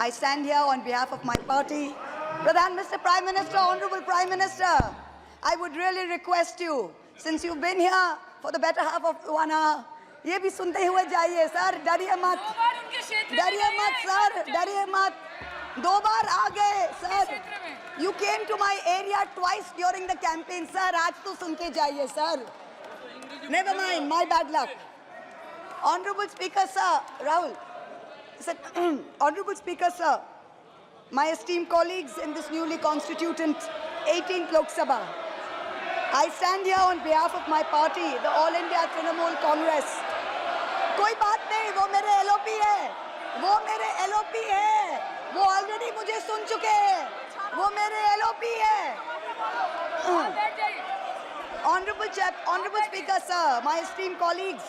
I stand here on behalf of my party. Mr. Prime Minister, Honorable Prime Minister, I would really request you, since you've been here for the better half of 1 hour, ये भी सुनते हुए जाइए sir, डरिए मत sir, डरिए मत, 2 बार आ गए sir. You came to my area twice during the campaign, sir. आज तो सुन के जाइए sir. Never mind, my bad luck. Honorable Speaker, sir, Rahul. Honorable Speaker, sir, my esteemed colleagues in this newly constituted 18th Lok Sabha, I stand here on behalf of my party, the All India Trinamool Congress. कोई बात नहीं, वो मेरे LOP है, वो already मुझे सुन चुके हैं, वो मेरे LOP है. Honorable Speaker, sir, my esteemed colleagues,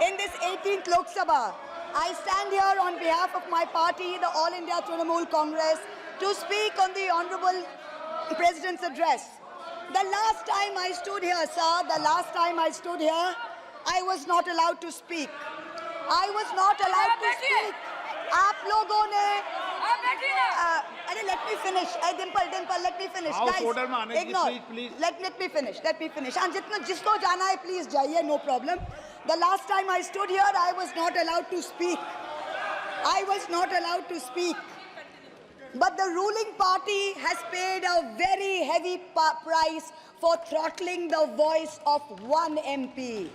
in this 18th Lok Sabha, I stand here on behalf of my party, the All India Trinamool Congress, to speak on the Honorable President's address. The last time I stood here, sir, I was not allowed to speak. I was not allowed to speak. आप लोगों ने let me finish. Dimple, let me finish. Guys, ignore. Please. Let me finish. And जिसको जाना है, please जाइए, no problem. The last time I stood here, I was not allowed to speak. But the ruling party has paid a very heavy price for throttling the voice of one MP.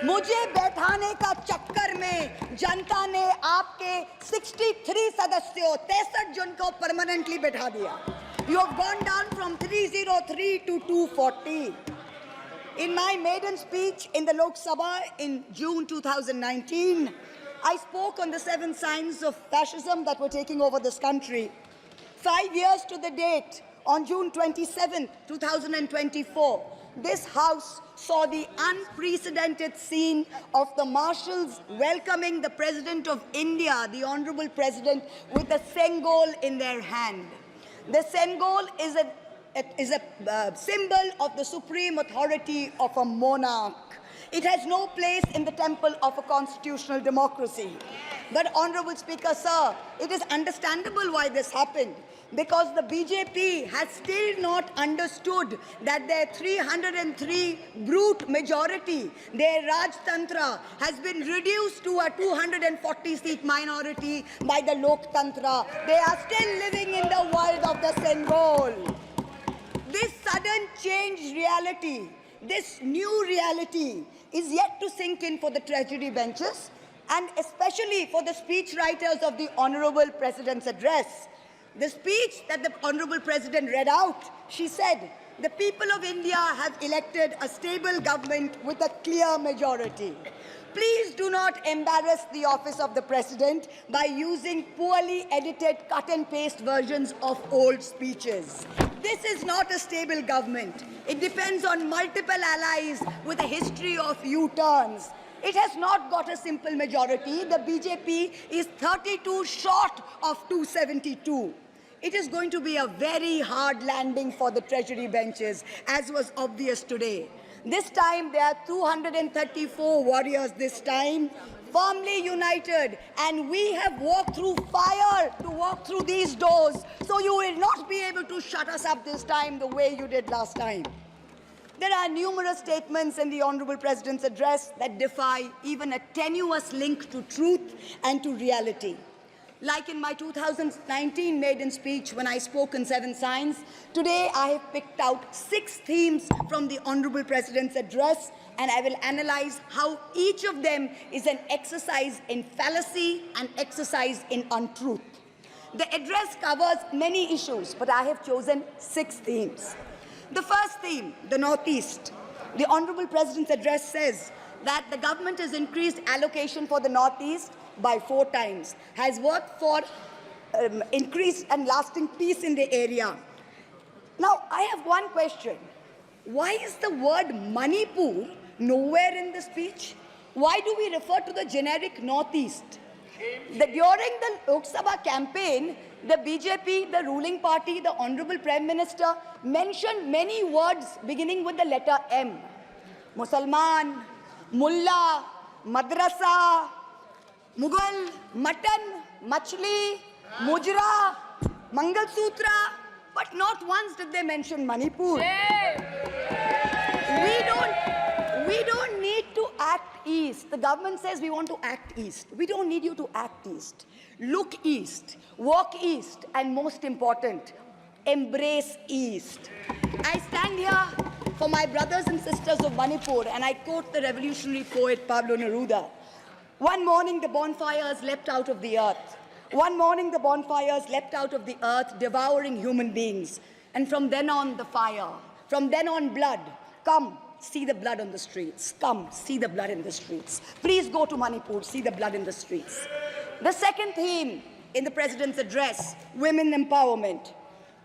मुझे बैठाने का चक्कर में जनता ने आपके 63 सदस्यों 63 जन को परमानेंटली बैठा दिया. You have gone down from 303 to 240. In my maiden speech in the Lok Sabha in June 2019, I spoke on the 7 signs of fascism that were taking over this country. 5 years to the date, on June 27, 2024, this House saw the unprecedented scene of the marshals welcoming the President of India, the Honorable President, with a Sengol in their hand. The Sengol is a symbol of the supreme authority of a monarch. It has no place in the temple of a constitutional democracy. But, Honorable Speaker, sir, it is understandable why this happened. Because the BJP has still not understood that their 303 brute majority, their Rajtantra, has been reduced to a 240-seat minority by the Loktantra. They are still living in the world of the Sengol. This sudden changed reality, this new reality, is yet to sink in for the treasury benches and especially for the speechwriters of the Honorable President's address. The speech that the Honorable President read out, she said, the people of India have elected a stable government with a clear majority. Please do not embarrass the office of the President by using poorly edited cut and paste versions of old speeches. This is not a stable government. It depends on multiple allies with a history of U-turns. It has not got a simple majority. The BJP is 32 short of 272. It is going to be a very hard landing for the treasury benches, as was obvious today. This time, there are 234 warriors this time, firmly united, and we have walked through fire to walk through these doors, so you will not be able to shut us up this time the way you did last time. There are numerous statements in the Honorable President's address that defy even a tenuous link to truth and to reality. Like in my 2019 maiden speech when I spoke on 7 signs, today I have picked out 6 themes from the Honorable President's address, and I will analyze how each of them is an exercise in fallacy and exercise in untruth. The address covers many issues, but I have chosen 6 themes. The first theme, the Northeast. The Honorable President's address says that the government has increased allocation for the Northeast by 4 times, has worked for increased and lasting peace in the area. Now, I have one question. Why is the word Manipur nowhere in the speech? Why do we refer to the generic Northeast? During the Lok Sabha campaign, the BJP, the ruling party, the Honorable Prime Minister mentioned many words beginning with the letter M. Musalman, Mullah, Madrasa, Mughal, Mutton, Machli, Mujra, Mangal Sutra, but not once did they mention Manipur. We don't need to act east. The government says we want to act east. We don't need you to act east. Look east, walk east, and most important, embrace east. I stand here for my brothers and sisters of Manipur, and I quote the revolutionary poet Pablo Neruda. One morning the bonfires leapt out of the earth. One morning the bonfires leapt out of the earth, devouring human beings. And from then on, the fire. From then on, blood. Come, see the blood on the streets. Come, see the blood in the streets. Please go to Manipur, see the blood in the streets. The second theme in the President's address, women empowerment.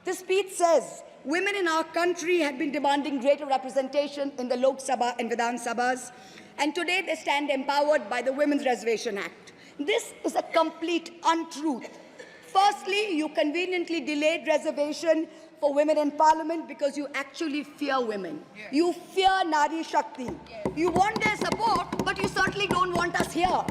The speech says, women in our country have been demanding greater representation in the Lok Sabha and Vidhan Sabhas, and today they stand empowered by the Women's Reservation Act. This is a complete untruth. Firstly, you conveniently delayed reservation for women in parliament because you actually fear women. You fear Nari Shakti. You want their support, but you certainly don't want us here.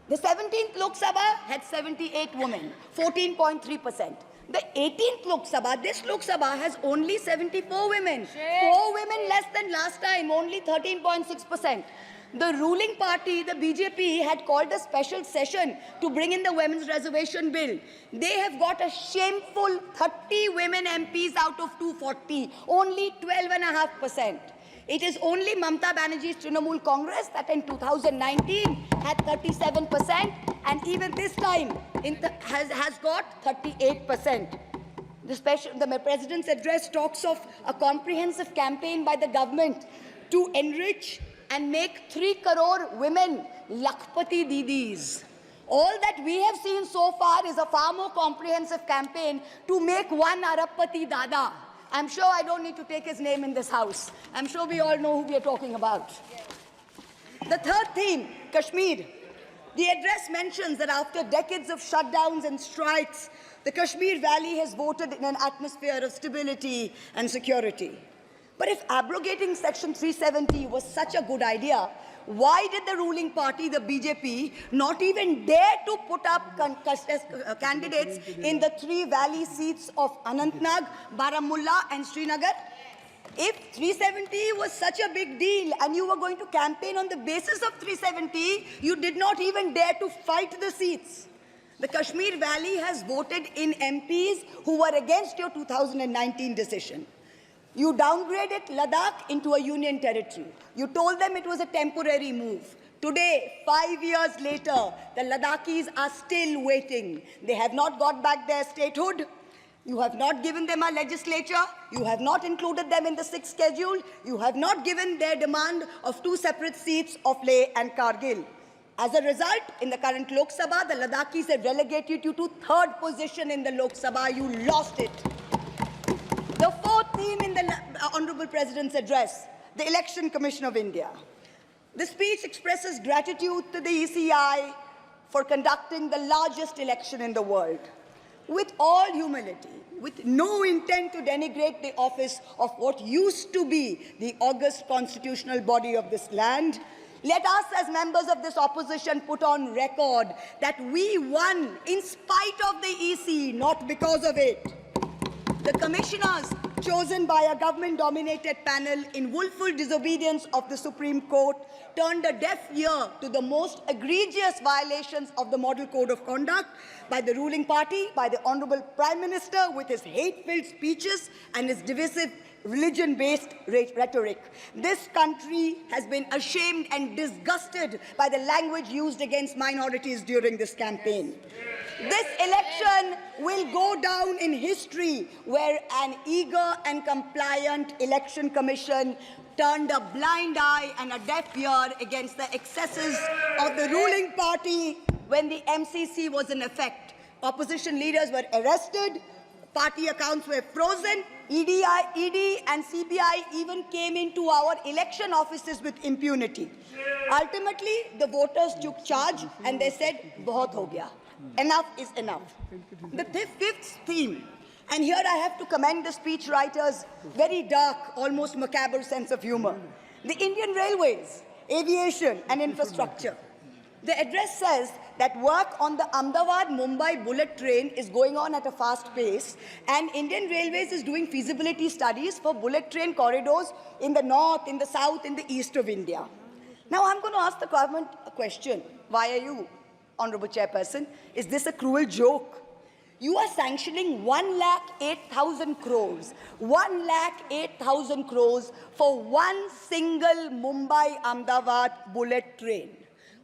The 17th Lok Sabha had 78 women, 14.3%. The 18th Lok Sabha, this Lok Sabha has only 74 women. 4 women less than last time, only 13.6%. The ruling party, the BJP, had called a special session to bring in the Women's Reservation Bill. They have got a shameful 30 women MPs out of 240, only 12.5%. It is only Mamata Banerjee's Trinamool Congress that in 2019 had 37%, and even this time has got 38%. The President's address talks of a comprehensive campaign by the government to enrich and make 3 crore women Lakhpati Didis. All that we have seen so far is a far more comprehensive campaign to make 1 Arabpati Dada. I'm sure I don't need to take his name in this house. I'm sure we all know who we are talking about. The third theme, Kashmir. The address mentions that after decades of shutdowns and strikes, the Kashmir Valley has voted in an atmosphere of stability and security. But if abrogating Section 370 was such a good idea, why did the ruling party, the BJP, not even dare to put up candidates in the 3 valley seats of Anantnag, Baramulla and Srinagar? If 370 was such a big deal and you were going to campaign on the basis of 370, you did not even dare to fight the seats. The Kashmir Valley has voted in MPs who were against your 2019 decision. You downgraded Ladakh into a union territory. You told them it was a temporary move. Today, 5 years later, the Ladakhis are still waiting. They have not got back their statehood. You have not given them a legislature. You have not included them in the 6th schedule. You have not given their demand of 2 separate seats of Leh and Kargil. As a result, in the current Lok Sabha, the Ladakhis have relegated you to 3rd position in the Lok Sabha. You lost it. The 4th theme in the Honorable President's address, the Election Commission of India. The speech expresses gratitude to the ECI for conducting the largest election in the world. With all humility, with no intent to denigrate the office of what used to be the august constitutional body of this land, let us as members of this opposition put on record that we won in spite of the EC, not because of it. The commissioners chosen by a government-dominated panel in willful disobedience of the Supreme Court turned a deaf ear to the most egregious violations of the Model Code of Conduct by the ruling party, by the Honorable Prime Minister with his hate-filled speeches and his divisive religion-based rhetoric. This country has been ashamed and disgusted by the language used against minorities during this campaign. This election will go down in history where an eager and compliant election commission turned a blind eye and a deaf ear against the excesses of the ruling party when the MCC was in effect. Opposition leaders were arrested, party accounts were frozen, ED and CBI even came into our election offices with impunity. Ultimately, the voters took charge and they said, "Bahut ho gaya." Enough is enough. The 5th theme, and here I have to commend the speechwriter's very dark, almost macabre sense of humor. The Indian Railways, aviation and infrastructure. The address says that work on the Ahmedabad-Mumbai bullet train is going on at a fast pace, and Indian Railways is doing feasibility studies for bullet train corridors in the north, in the south, in the east of India. Now, I'm going to ask the government a question. Why are you, Honorable Chairperson? Is this a cruel joke? You are sanctioning 1,08,000 crores, 1,08,000 crores for one single Mumbai-Ahmedabad bullet train.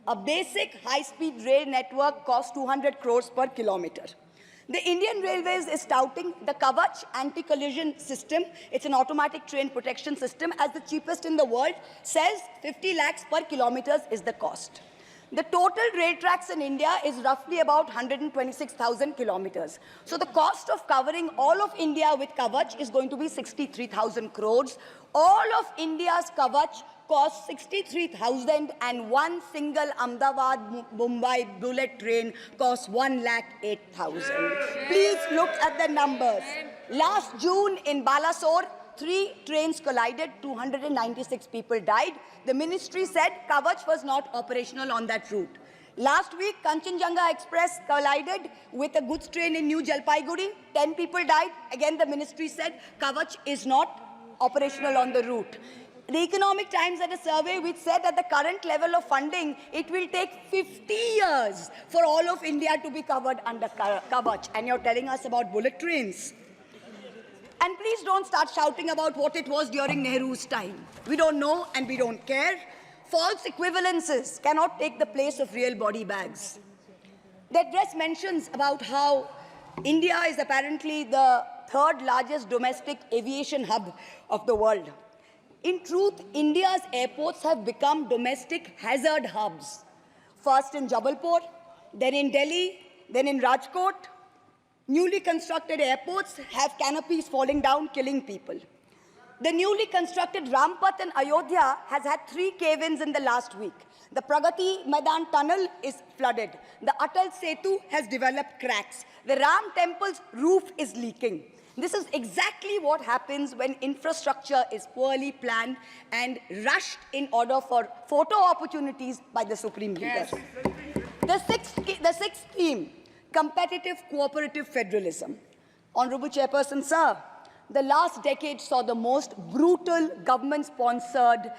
A basic high-speed rail network costs 200 crores per kilometer. The Indian Railways is touting the Kavach anti-collision system. It's an automatic train protection system as the cheapest in the world, says 50 lakhs per kilometer is the cost. The total rail tracks in India is roughly about 126,000 kilometers. So the cost of covering all of India with Kavach is going to be 63,000 crores. All of India's Kavach costs 63,000, and one single Ahmedabad-Mumbai bullet train costs 1,08,000. Please look at the numbers. Last June in Balasore, 3 trains collided, 296 people died. The ministry said Kavach was not operational on that route. Last week, Kanchenjunga Express collided with a goods train in New Jalpaiguri. 10 people died. Again, the ministry said Kavach is not operational on the route. The Economic Times had a survey which said at the current level of funding, it will take 50 years for all of India to be covered under Kavach. And you're telling us about bullet trains. And please don't start shouting about what it was during Nehru's time. We don't know and we don't care. False equivalences cannot take the place of real body bags. The address mentions about how India is apparently the 3rd largest domestic aviation hub of the world. In truth, India's airports have become domestic hazard hubs. First in Jabalpur, then in Delhi, then in Rajkot. Newly constructed airports have canopies falling down, killing people. The newly constructed Rampat in Ayodhya has had 3 cave-ins in the last week. The Pragati Maidan tunnel is flooded. The Atal Setu has developed cracks. The Ram temple's roof is leaking. This is exactly what happens when infrastructure is poorly planned and rushed in order for photo opportunities by the supreme leader. The sixth theme, competitive cooperative federalism. Honorable Chairperson, sir, the last decade saw the most brutal government-sponsored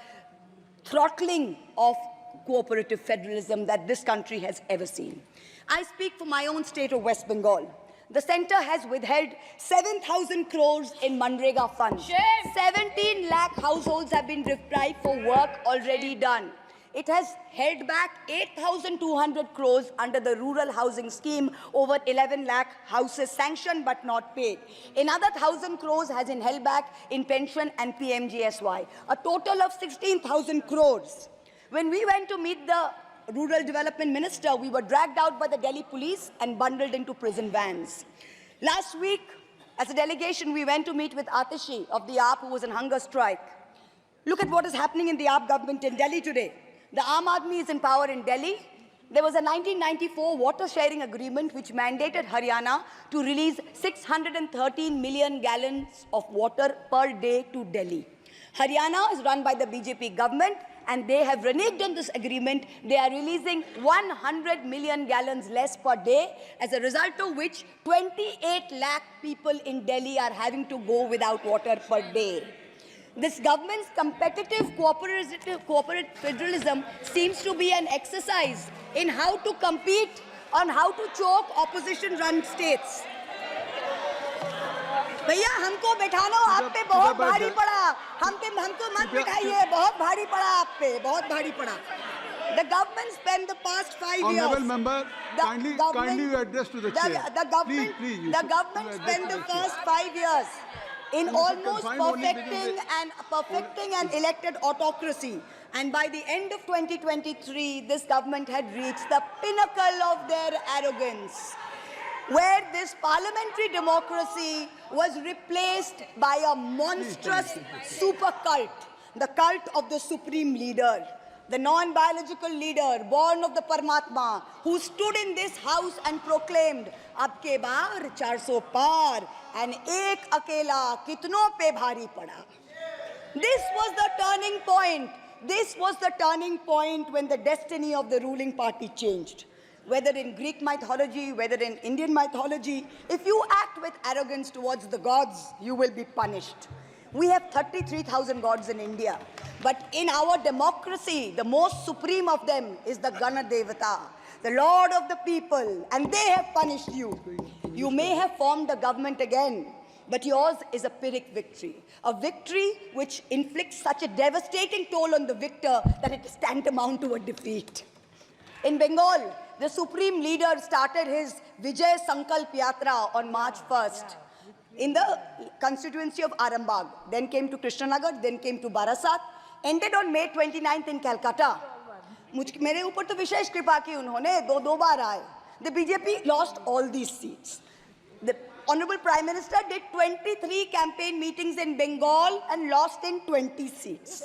throttling of cooperative federalism that this country has ever seen. I speak for my own state of West Bengal. The centre has withheld 7,000 crores in Manrega funds. 17 lakh households have been deprived for work already done. It has held back 8,200 crores under the rural housing scheme, over 11 lakh houses sanctioned but not paid. Another 1,000 crores has been held back in pension and PMGSY. A total of 16,000 crores. When we went to meet the Rural Development Minister, we were dragged out by the Delhi police and bundled into prison vans. Last week, as a delegation, we went to meet with Atishi of the AAP, who was on hunger strike. Look at what is happening in the AAP government in Delhi today. The Aam Aadmi is in power in Delhi. There was a 1994 water sharing agreement which mandated Haryana to release 613 million gallons of water per day to Delhi. Haryana is run by the BJP government, and they have reneged on this agreement. They are releasing 100 million gallons less per day, as a result of which 28 lakh people in Delhi are having to go without water per day. This government's competitive cooperative federalism seems to be an exercise in how to compete on how to choke opposition-run states. भैया हमको बैठाना आप पे बहुत भारी पड़ा, हमको मत बिठाइए, बहुत भारी पड़ा आप पे, बहुत भारी पड़ा. The government spent the past 5 years. Honourable member, kindly address to the chair. The government spent the first 5 years in almost perfecting an elected autocracy. And by the end of 2023, this government had reached the pinnacle of their arrogance, where this parliamentary democracy was replaced by a monstrous super cult, the cult of the supreme leader, the non-biological leader, born of the Paramatma, who stood in this house and proclaimed, "Abke baar 400 par, and ek akela kitno pe bhari pada." This was the turning point. This was the turning point when the destiny of the ruling party changed. Whether in Greek mythology, whether in Indian mythology, if you act with arrogance towards the gods, you will be punished. We have 33,000 gods in India. But in our democracy, the most supreme of them is the Gana Devata, the Lord of the people, and they have punished you. You may have formed a government again, but yours is a Pyrrhic victory. A victory which inflicts such a devastating toll on the victor that it is tantamount to a defeat. In Bengal, the supreme leader started his Vijay Sankalp Yatra on March 1st in the constituency of Arambagh, then came to Krishnanagar, then came to Barasat, ended on May 29th in Calcutta. मेरे ऊपर तो विशेष कृपा की उन्होंने दो बार आए. The BJP lost all these seats. The Honorable Prime Minister did 23 campaign meetings in Bengal and lost in 20 seats.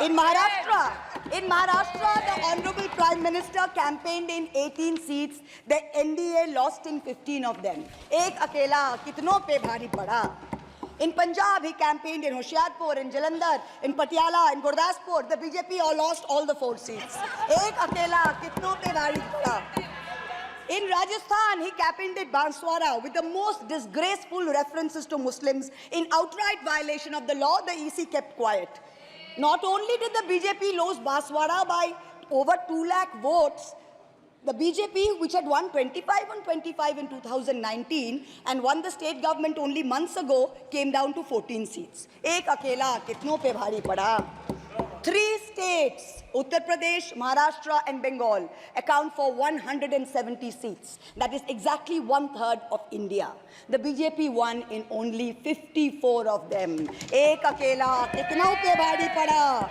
In Maharashtra, the Honorable Prime Minister campaigned in 18 seats. The NDA lost in 15 of them. एक अकेला कितनों पे भारी पड़ा. In Punjab, he campaigned in Hoshiarpur, in Jalandhar, in Patiala, in Gurdaspur. The BJP all lost all the 4 seats. एक अकेला कितनों पे भारी पड़ा. In Rajasthan, he campaigned at Banswara with the most disgraceful references to Muslims. In outright violation of the law, the EC kept quiet. Not only did the BJP lose Banswara by over 2 lakh votes, the BJP, which had won 25 on 25 in 2019 and won the state government only months ago, came down to 14 seats. Ek akela kitno pe bhari pada. 3 states, Uttar Pradesh, Maharashtra and Bengal, account for 170 seats. That is exactly 1/3 of India. The BJP won in only 54 of them. Ek akela kitno pe bhari pada.